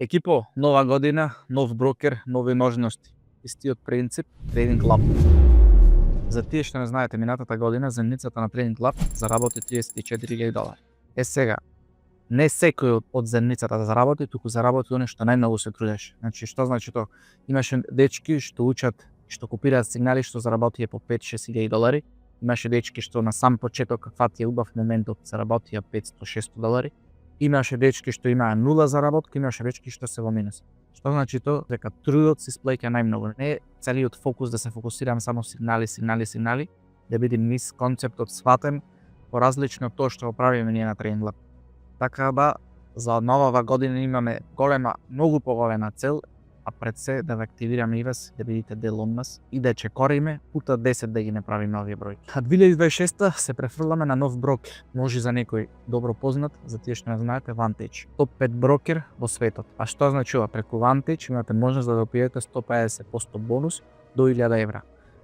Екипо, нова година, нов брокер, нови можности. Истиот принцип, Trading Club. За тие што не знаете, минатата година земницата на Trading Club заработи $34,000. Сега, не секој од земницата да заработи, туку заработи оној што најмногу се трудеше. Значи, што значи тоа? Имаше дечки што учат, што купираат сигнали, што заработија по $5-6,000. Имаше дечки што на сам почеток, фатија убав моментот, заработија $500-600. Имаше дечки што имаа нула заработка, имаше дечки што се во минус. Што значи тоа? Дека трудот се исплаќа најмногу. Не целиот фокус да се фокусирам само сигнали, да биде низ концептот сватен поразлично од тоа што го правиме ние на Trading Club. Така да, за новава година имаме многу поголема цел, а пред се да ве активираме и вас, да бидете дел од нас и да чекориме пута 10 да ги направиме овие бројки. А 2026 се префрламе на нов брокер, може за некој добро познат, за тие што не знаете, Vantage. Топ 5 брокер во светот. А што значува? Преку Vantage имате можност да добиете 150% бонус до €1000.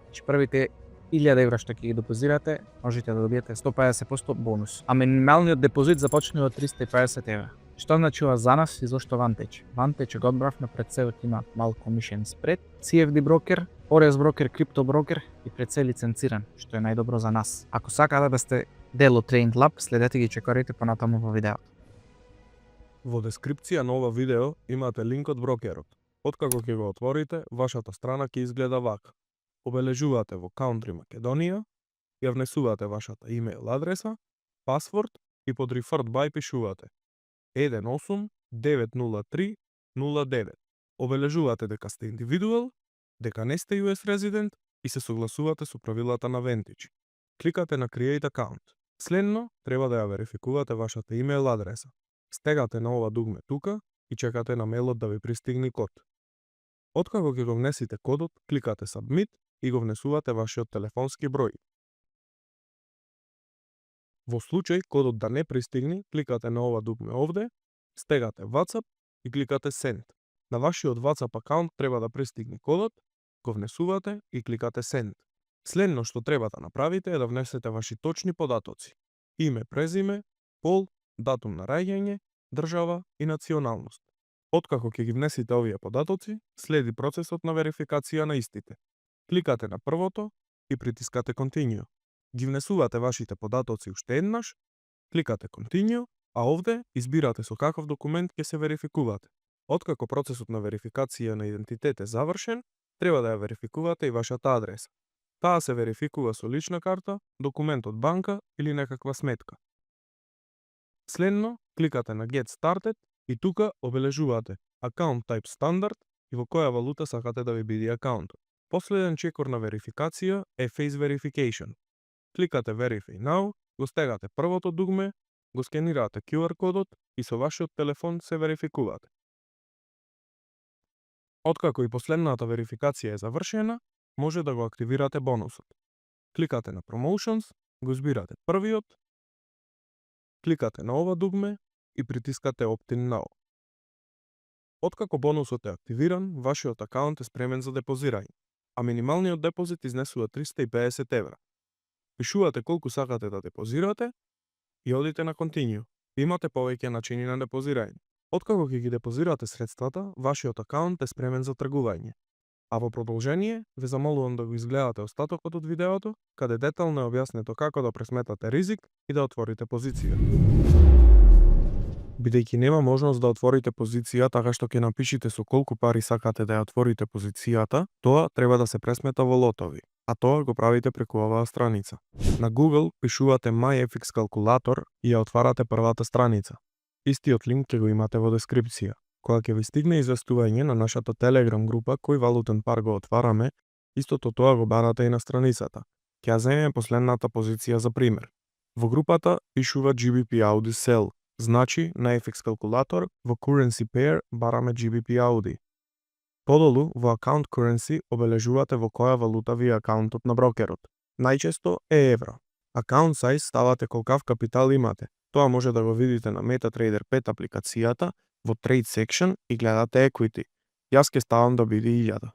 Значи првите €1000 што ќе ги депозирате, можете да добиете 150% бонус. А минималниот депозит започнува од €350. Што значува за нас и зошто Vantage? Vantage го одбравме пред се има мал commission spread, CFD брокер, Forex брокер, крипто брокер и пред се лиценциран, што е најдобро за нас. Ако сакате да сте дел од Trading Club, следете ги чекорите понатаму во видеото. Во дескрипција на ова видео имате линк од брокерот. Откако ќе го отворите, вашата страна ќе изгледа вака. Обележувате во Country Македонија, ја внесувате вашата имейл адреса, пасворд и под Referred by пишувате 1890309. Обележувате дека сте индивидуал, дека не сте US resident и се согласувате со правилата на Vantage. Кликате на Create Account. Следно, треба да ја верификувате вашата имейл адреса. Стегате на ова дугме тука и чекате на мейлот да ви пристигне код. Откако ќе го внесите кодот, кликате Submit и го внесувате вашиот телефонски број. Во случај кодот да не пристигне, кликате на ова дугме овде, стегате WhatsApp и кликате Send. На вашиот WhatsApp акаунт треба да пристигне кодот, го внесувате и кликате Send. Следно што треба да направите е да внесете ваши точни податоци: име, презиме, пол, датум на раѓање, држава и националност. Откако ќе ги внесите овие податоци, следи процесот на верификација на истите. Кликате на првото и притискате Continue. Ги внесувате вашите податоци уште еднаш, кликате Continue, а овде избирате со каков документ ќе се верификувате. Откако процесот на верификација на идентитет е завршен, треба да ја верификувате и вашата адреса. Таа се верификува со лична карта, документ од банка или некаква сметка. Следно, кликате на Get Started и тука обележувате Account Type Standard и во која валута сакате да ви биде акаунтот. Последен чекор на верификација е Face Verification. Кликате Verify Now, го стегате првото дугме, го скенирате QR кодот и со вашиот телефон се верификувате. Откако и последната верификација е завршена, може да го активирате бонусот. Кликате на Promotions, го избирате првиот, кликате на ова дугме и притискате Opt-in Now. Откако бонусот е активиран, вашиот акаунт е спремен за депозирање, а минималниот депозит изнесува €350. Пишувате колку сакате да депозирате и одите на Continue. Имате повеќе начини на депозирање. Откако ќе ги депозирате средствата, вашиот акаунт е спремен за тргување. А во продолжение, ве замолувам да го изгледате остатокот од видеото, каде детално е објаснето како да пресметате ризик и да отворите позиција. Бидејќи нема можност да отворите позиција така што ќе напишите со колку пари сакате да ја отворите позицијата, тоа треба да се пресмета во лотови, а тоа го правите преку оваа страница. На Google пишувате MyFX Calculator и ја отварате првата страница. Истиот линк ќе го имате во дескрипција. Кога ќе ви стигне известување на нашата Telegram група кој валутен пар го отвараме, истото тоа го барате и на страницата. Ќе ја земеме последната позиција за пример. Во групата пишува GBP Audi Sell, значи на FX Calculator во Currency Pair бараме GBP Audi. Подолу во Account Currency обележувате во која валута ви е акаунтот на брокерот. Најчесто е евро. Account Size ставате колкав капитал имате. Тоа може да го видите на MetaTrader 5 апликацијата во Trade Section и гледате Equity. Јас ќе ставам да биде 1000.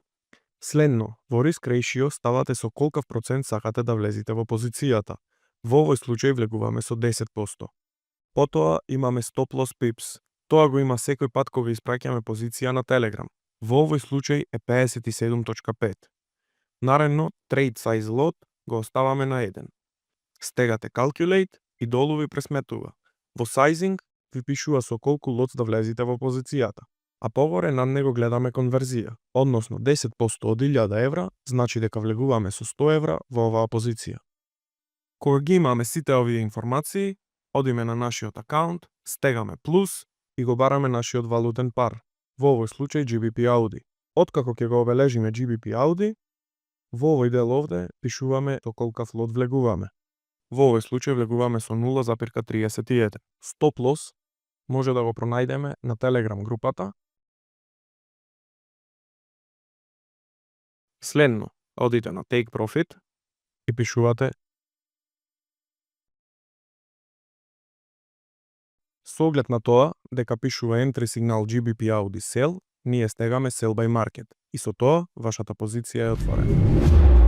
Следно, во Risk Ratio ставате со колкав процент сакате да влезите во позицијата. Во овој случај влегуваме со 10%. Потоа имаме Stop Loss Pips. Тоа го има секој пат кога испраќаме позиција на Telegram. Во овој случај е 57.5. Наредно, Trade Size Lot го оставаме на 1. Стегате Calculate и долу ви пресметува. Во Sizing ви пишува со колку лотс да влезете во позицијата. А погоре над него гледаме конверзија, односно 10% од 1000 евра, значи дека влегуваме со 100 евра во оваа позиција. Кога ги имаме сите овие информации, одиме на нашиот акаунт, стегаме плюс и го бараме нашиот валутен пар, во овој случај GBP AUD. Откако ќе го обележиме GBP AUD, во овој дел овде пишуваме со колкав лот влегуваме. Во овој случај влегуваме со 0,31. Стоп лос може да го пронајдеме на Telegram групата. Следно, одите на Take Profit и пишувате со оглед на тоа дека пишува Entry Signal GBP AUD Sell, ние стегаме Sell by Market и со тоа вашата позиција е отворена.